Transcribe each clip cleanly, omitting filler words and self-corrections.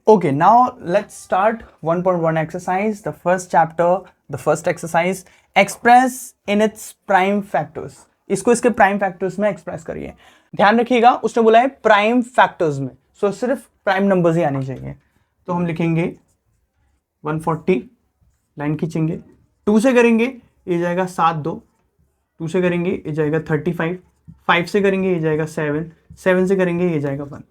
Okay, now let's start 1.1 exercise. The first chapter, the first exercise, express in its prime factors. इसको इसके prime factors में express करिए. ध्यान रखिएगा, उसने बोला है प्राइम फैक्टर्स में, सो सिर्फ प्राइम नंबर्स ही आने चाहिए. तो हम लिखेंगे 140, लाइन खींचेंगे, 2 से करेंगे ये जाएगा 7 2, 2 से करेंगे ये जाएगा 35, 5 से करेंगे ये जाएगा 7, 7 से करेंगे ये जाएगा 1.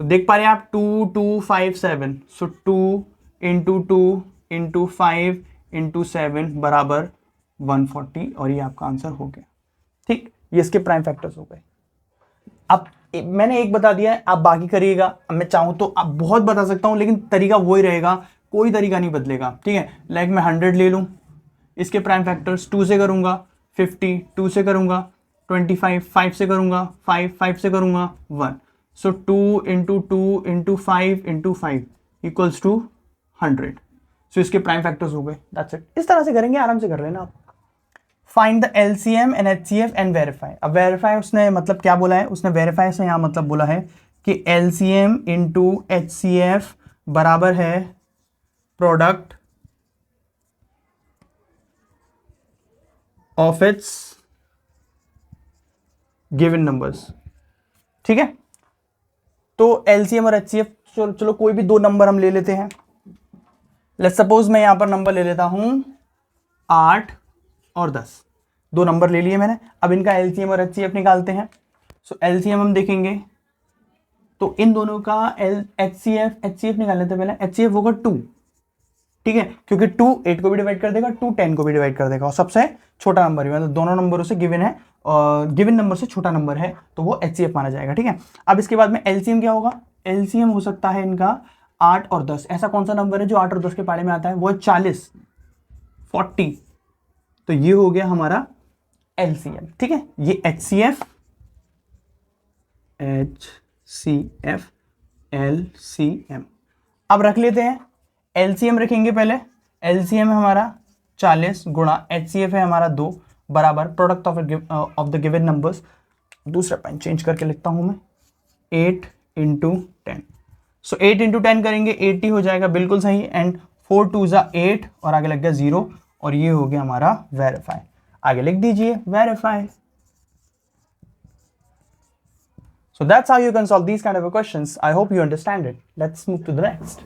तो देख पा रहे हैं आप 2 2 5 7, सो 2 इंटू 2 इंटू 5 इंटू 7 बराबर 140, और ये आपका आंसर हो गया. ठीक, ये इसके प्राइम फैक्टर्स हो गए. अब मैंने एक बता दिया है, आप बाकी करिएगा. अब मैं चाहूं तो आप बहुत बता सकता हूं, लेकिन तरीका वही रहेगा, कोई तरीका नहीं बदलेगा. ठीक है, लाइक मैं 100 ले लूं, इसके प्राइम फैक्टर्स 2 से करूंगा 50, 2 से करूंगा 25, 5 से करूंगा 5, 5 से करूंगा 1. So 2 into 2 into 5 into 5 equals to 100. So इसके प्राइम फैक्टर्स हो गए. That's it. इस तरह से करेंगे, आराम से कर लेना आप. Find the LCM and HCF and verify. अब वेरीफाई उसने मतलब क्या बोला है, उसने वेरीफाई से यहाँ मतलब बोला है कि एलसीएम इंटू एचसीएफ बराबर है product of its given numbers. ठीक है, तो एलसीएम और एचसीएफ, चलो कोई भी दो नंबर हम ले लेते हैं. लेट्स सपोज मैं यहां पर नंबर ले लेता हूं 8 और 10. दो नंबर ले लिए मैंने. अब इनका एलसीएम और एचसीएफ निकालते हैं. सो एलसीएम हम देखेंगे तो इन दोनों का एचसीएफ निकाल लेते हैं. पहले एचसीएफ होगा 2. ठीक है, क्योंकि 2 8 को भी डिवाइड कर देगा, 2 10 को भी डिवाइड कर देगा, और सबसे छोटा नंबर ही, मतलब दोनों नंबरों से गिवन है, गिवन नंबर से छोटा नंबर है, तो वो एचसीएफ माना जाएगा. ठीक है, अब इसके बाद में एलसीएम क्या होगा. एलसीएम हो सकता है इनका 8 और 10. ऐसा कौन सा नंबर है जो 8 और 10 के पाड़े में आता है, वो है 40, 40. तो ये हो गया हमारा एलसीएम. ठीक है, ये एचसीएफ, एचसीएफ, एलसीएम. अब रख लेते हैं. एलसीएम रखेंगे पहले. एलसीएम है हमारा 40 गुणा एचसीएफ है हमारा 2 बराबर product of the given numbers. दूसरा पेन चेंज करके लिखता हूं मैं, 8 इंटू 10. सो 8 इंटू 10 करेंगे 80 हो जाएगा, बिल्कुल सही. एंड 4 2 ज़ा 8 और आगे लग गया 0, और ये हो गया हमारा वेरीफाई. आगे लिख दीजिए verify. So that's how you can solve these kind of questions. I hope you understand it. Let's move to the next.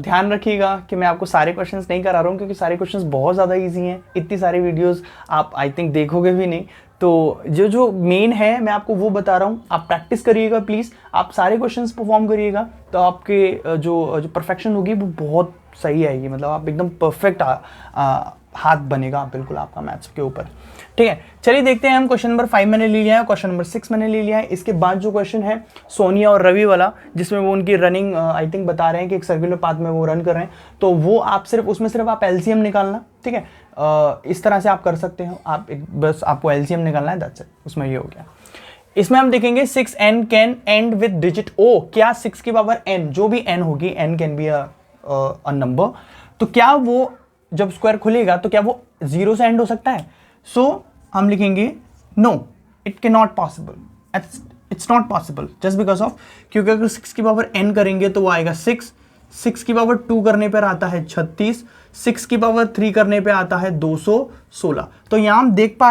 ध्यान रखिएगा कि मैं आपको सारे क्वेश्चंस नहीं करा रहा हूँ, क्योंकि सारे क्वेश्चंस बहुत ज़्यादा इजी हैं. इतनी सारी वीडियोस आप आई थिंक देखोगे भी नहीं. तो जो मेन है मैं आपको वो बता रहा हूँ. आप प्रैक्टिस करिएगा प्लीज़. आप सारे क्वेश्चंस परफॉर्म करिएगा, तो आपके जो परफेक्शन होगी वो बहुत सही आएगी. मतलब आप एकदम परफेक्ट हाथ बनेगा बिल्कुल आपका मैथ्स के ऊपर. ठीक है, चलिए देखते हैं. हम क्वेश्चन नंबर 5 मैंने ले लिया है, क्वेश्चन नंबर 6 मैंने ले लिया है. इसके बाद जो क्वेश्चन है सोनिया और रवि वाला, जिसमें वो उनकी रनिंग आई थिंक बता रहे हैं कि एक सर्कुलर पाथ में वो रन कर रहे हैं, तो वो आप उसमें सिर्फ आप एलसीएम निकालना. ठीक है, इस तरह से आप कर सकते हो. आप बस आपको एलसीएम निकालना है, दैट्स इट. उसमें ये हो गया. इसमें हम देखेंगे 6n can and with digit O. क्या 6 की पावर n, जो भी n होगी, n can be a number, तो क्या वो जब स्क्वायर खुलेगा तो क्या वो 0 से एंड हो सकता है. सो हम लिखेंगे no, it can not possible. It's not possible just because of, क्योंकि अगर 6 की पावर n करेंगे तो वो आएगा 6, 6 की पावर 2 करने पर आता है 36, 6 की पावर 3 करने पे आता है 216. तो यहाँ हम देख पा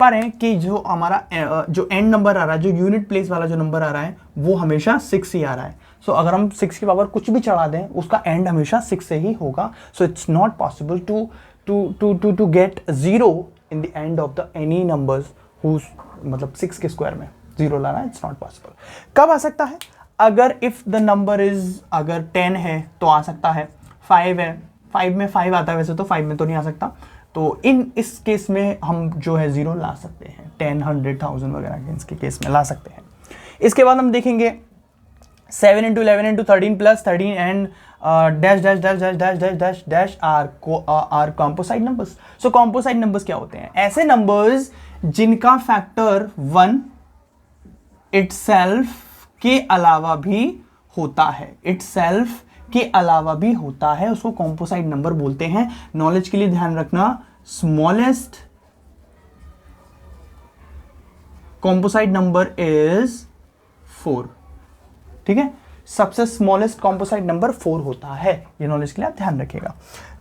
रहे हैं कि जो हमारा जो एंड नंबर आ रहा है, जो यूनिट प्लेस वाला जो नंबर आ रहा है, वो हमेशा 6 ही आ रहा है. सो अगर हम 6 की पावर कुछ भी चढ़ा दें, उसका एंड हमेशा 6 से ही होगा. So it's not possible to get 0 in the end of the any numbers whose, मतलब 6 के स्क्वायर में 0 लाना, इट्स नॉट पॉसिबल. कब आ सकता है, अगर इफ द नंबर इज, अगर 10 है तो आ सकता है, 5 है, 5 में 5 आता है वैसे तो, 5 में तो नहीं आ सकता. तो इस केस में हम जो है 0 ला सकते हैं, 10 100 1000 वगैरह के इसके केस में ला सकते हैं. इसके बाद हम देखेंगे 7 into 11 into 13 plus 13 and dash dash dash dash dash dash dash dash are composite numbers. So composite numbers क्या होते हैं, ऐसे नंबर्स जिनका फैक्टर 1 इटसेल्फ के अलावा भी होता है, इटसेल्फ के अलावा भी होता है, उसको कॉम्पोसाइट नंबर बोलते हैं. नॉलेज के लिए ध्यान रखना, स्मॉलेस्ट कॉम्पोसाइट नंबर इज 4. ठीक है, सबसे स्मॉलेस्ट कॉम्पोसाइट नंबर 4 होता है। ये नॉलेज के लिए आप ध्यान रखिएगा।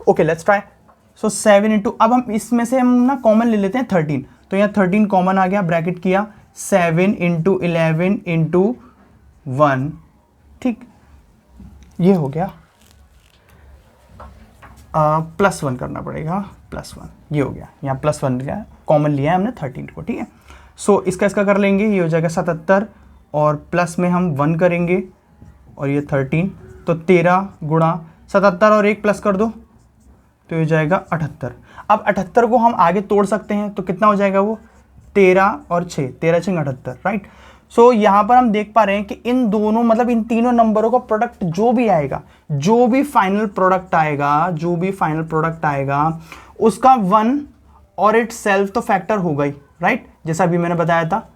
Okay let's try. So 7 into, अब हम इसमें से हम ना कॉमन ले लेते हैं 13, तो यहाँ 13 कॉमन आ गया, ब्रैकेट किया 7 इंटू 11 इंटू 1, ठीक, ये हो गया। +1 करना पड़ेगा, +1, ये हो गया, यहाँ +1 गया, कॉमन लिया है हमने 13 को, ठीक है। सो इसका कर लेंगे, ये हो जाएगा 77 और प्लस में हम 1 करेंगे और ये 13, तो 13 गुणा 77 और 1 प्लस कर दो तो ये हो जाएगा 78। अब 78 को हम आगे तोड़ सकते हैं, तो कितना हो जाएगा वो 13 और 6, 13 6 78, राइट। सो यहाँ पर हम देख पा रहे हैं कि इन दोनों मतलब इन तीनों नंबरों का प्रोडक्ट जो भी आएगा, जो भी फाइनल प्रोडक्ट आएगा उसका 1 और इट सेल्फ तो फैक्टर होगा ही, राइट। जैसा अभी मैंने बताया था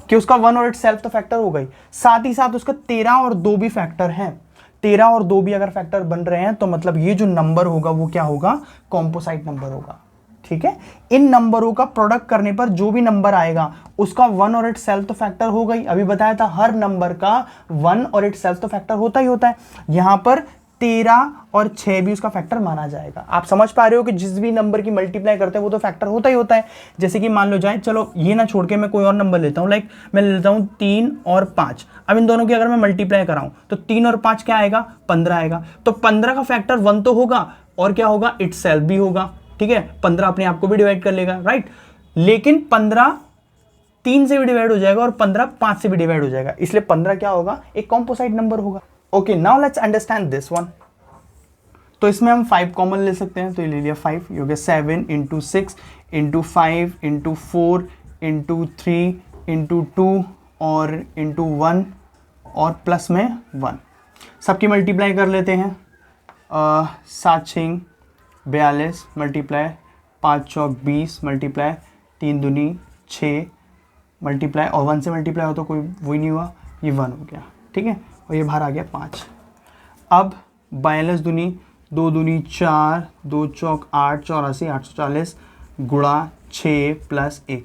कि उसका 1 और इट सेल्फ तो फैक्टर होगा ही, साथ ही साथ उसका 13 और 2 भी फैक्टर है। 13 और 2 भी अगर फैक्टर बन रहे हैं तो मतलब ये जो नंबर होगा वो क्या होगा, कॉम्पोसाइट नंबर होगा, ठीक है। इन नंबरों का प्रोडक्ट करने पर जो भी नंबर आएगा उसका 1 और इट सेल्फ तो फैक्टर होगा ही। अभी बताया था हर नंबर का 1 और इट सेल्फ तो फैक्टर होता ही होता है। यहां पर 13 और 6 भी उसका फैक्टर माना जाएगा। आप समझ पा रहे हो कि जिस भी नंबर की मल्टीप्लाई करते हैं वो तो फैक्टर होता ही होता है। जैसे कि मान लो जाए, चलो ये ना छोड़ के मैं कोई और नंबर लेता हूं, लाइक मैं लेता हूं 3 और 5। अब इन दोनों की अगर मैं मल्टीप्लाई कराऊं तो 3 और 5 क्या आएगा, 15 आएगा। तो 15 का फैक्टर 1 तो होगा और क्या होगा, इट सेल्फ भी होगा, ठीक है। 15 अपने आप को भी डिवाइड कर लेगा, राइट। लेकिन 15 3 से भी डिवाइड हो जाएगा और 15 5 से भी डिवाइड हो जाएगा, इसलिए 15 क्या होगा, एक कॉम्पोसाइट नंबर होगा। Okay, now let's understand this one. तो इसमें हम 5 कॉमन ले सकते हैं, तो ये ले लिया 5, ये हो गया 7 into 6 into 5 into 4 into 3 into 2 और इंटू 1 और प्लस में 1। सबकी मल्टीप्लाई कर लेते हैं। 7 6 42 मल्टीप्लाई 5 चौक 20 मल्टीप्लाई 3 दूनी 6 मल्टीप्लाई और 1 से मल्टीप्लाई हो तो कोई वही नहीं हुआ, ये 1 हो गया, ठीक है। और ये बाहर आ गया 5। अब 42 दूनी 2 दूनी 4 2 चौक 8 84 840 गुणा 6 प्लस 1।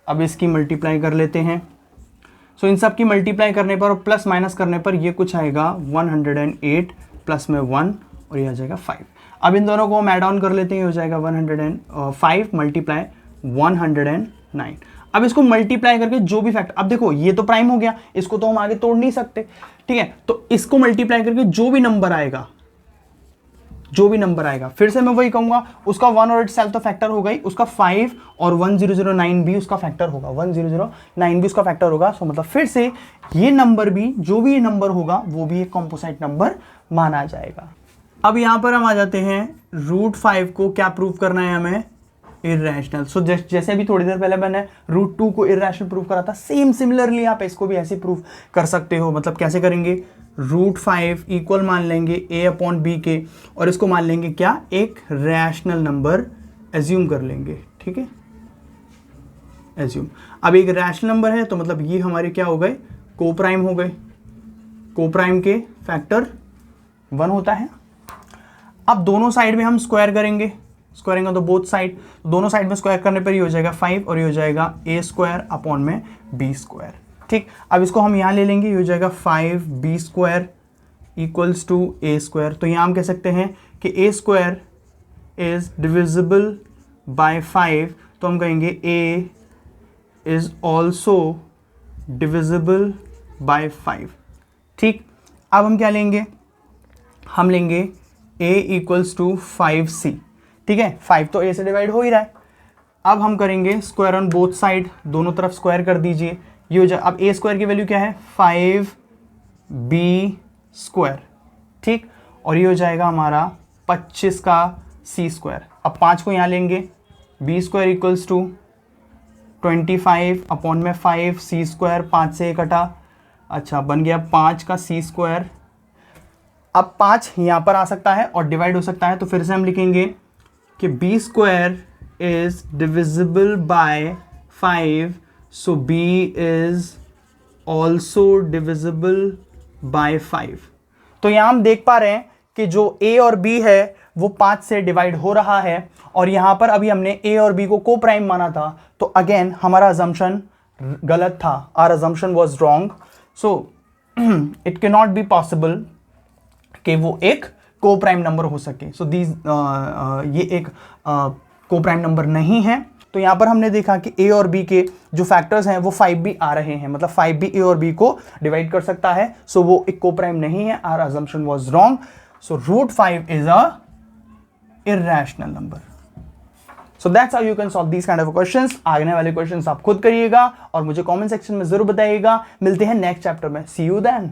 अब इसकी मल्टीप्लाई कर लेते हैं। सो इन सब की मल्टीप्लाई करने पर और प्लस माइनस करने पर ये कुछ आएगा 108 प्लस में 1 और ये आ जाएगा 5। अब इन दोनों को हम ऐड ऑन कर लेते हैं, हो जाएगा 105 मल्टीप्लाई 109। अब इसको मल्टीप्लाई करके जो भी फैक्टर, अब देखो ये तो प्राइम हो गया, इसको तो हम आगे तोड़ नहीं सकते, ठीक है। तो इसको मल्टीप्लाई करके जो भी नंबर आएगा, फिर से मैं वही कहूंगा, उसका 1 और इट सेल्फ तो फैक्टर होगा ही, उसका 5 और 1009 भी उसका फैक्टर होगा, 1009 भी उसका फैक्टर होगा। सो मतलब फिर से ये नंबर भी, जो भी ये नंबर होगा वो भी एक कॉम्पोसाइट नंबर माना जाएगा। अब यहां पर हम आ जाते हैं, √5 को क्या प्रूव करना है हमें, इर्रेशनल। सो जैसे अभी थोड़ी देर पहले मैंने √2 को इर्रेशनल प्रूव करा था, सेम सिमिलरली आप इसको भी ऐसे प्रूव कर सकते हो। मतलब कैसे करेंगे, √5 इक्वल मान लेंगे a/b के और इसको मान लेंगे क्या, एक रैशनल नंबर एज्यूम कर लेंगे, ठीक है, एज्यूम। अब एक रैशनल नंबर है तो मतलब ये हमारे क्या हो गए, कोप्राइम हो गए। कोप्राइम के फैक्टर 1 होता है। अब दोनों साइड में हम स्क्वायर करेंगे, स्क्वायरिंग तो बोथ साइड, दोनों साइड में स्क्वायर करने पर ये हो जाएगा 5 और ये हो जाएगा a² में b², ठीक। अब इसको हम यहाँ ले लेंगे, ये हो जाएगा 5b² इक्वल्स टू a²। तो यहाँ हम कह सकते हैं कि a² इज डिविजिबल बाय 5, तो हम कहेंगे a is also divisible by 5, ठीक। अब हम क्या लेंगे, हम लेंगे a इक्वल्स टू 5c, ठीक है। 5 तो a से डिवाइड हो ही रहा है। अब हम करेंगे स्क्वायर ऑन बोथ साइड, दोनों तरफ स्क्वायर कर दीजिए, ये हो जाए। अब a² की वैल्यू क्या है, 5b², ठीक। और ये हो जाएगा हमारा 25 का c²। अब 5 को यहाँ लेंगे, b² इक्वल्स टू 25 में 5 c², 5 से 1 कटा, अच्छा बन गया 5 का c²। अब 5 यहाँ पर आ सकता है और डिवाइड हो सकता है, तो फिर से हम लिखेंगे कि b² is divisible by 5, so b is also divisible by 5। तो यहाँ हम देख पा रहे हैं कि जो a और b है वो 5 से डिवाइड हो रहा है, और यहाँ पर अभी हमने a और b को को प्राइम माना था, तो अगेन हमारा अजम्पशन गलत था, our assumption was wrong. So it can not be possible कि वो एक को प्राइम नंबर हो सके। सो दीज ये एक को प्राइम नंबर नहीं है। तो यहां पर हमने देखा कि ए और बी के जो फैक्टर्स हैं वो 5 भी आ रहे हैं, मतलब 5 भी ए और बी को डिवाइड कर सकता है। सो वो एक को प्राइम नहीं है। Our assumption was wrong. So √5 is a irrational number. So that's how you can solve these kind of questions. आगने वाले क्वेश्चंस आप खुद करिएगा और मुझे कमेंट सेक्शन में जरूर बताइएगा। मिलते हैं नेक्स्ट चैप्टर में। सी यू देन।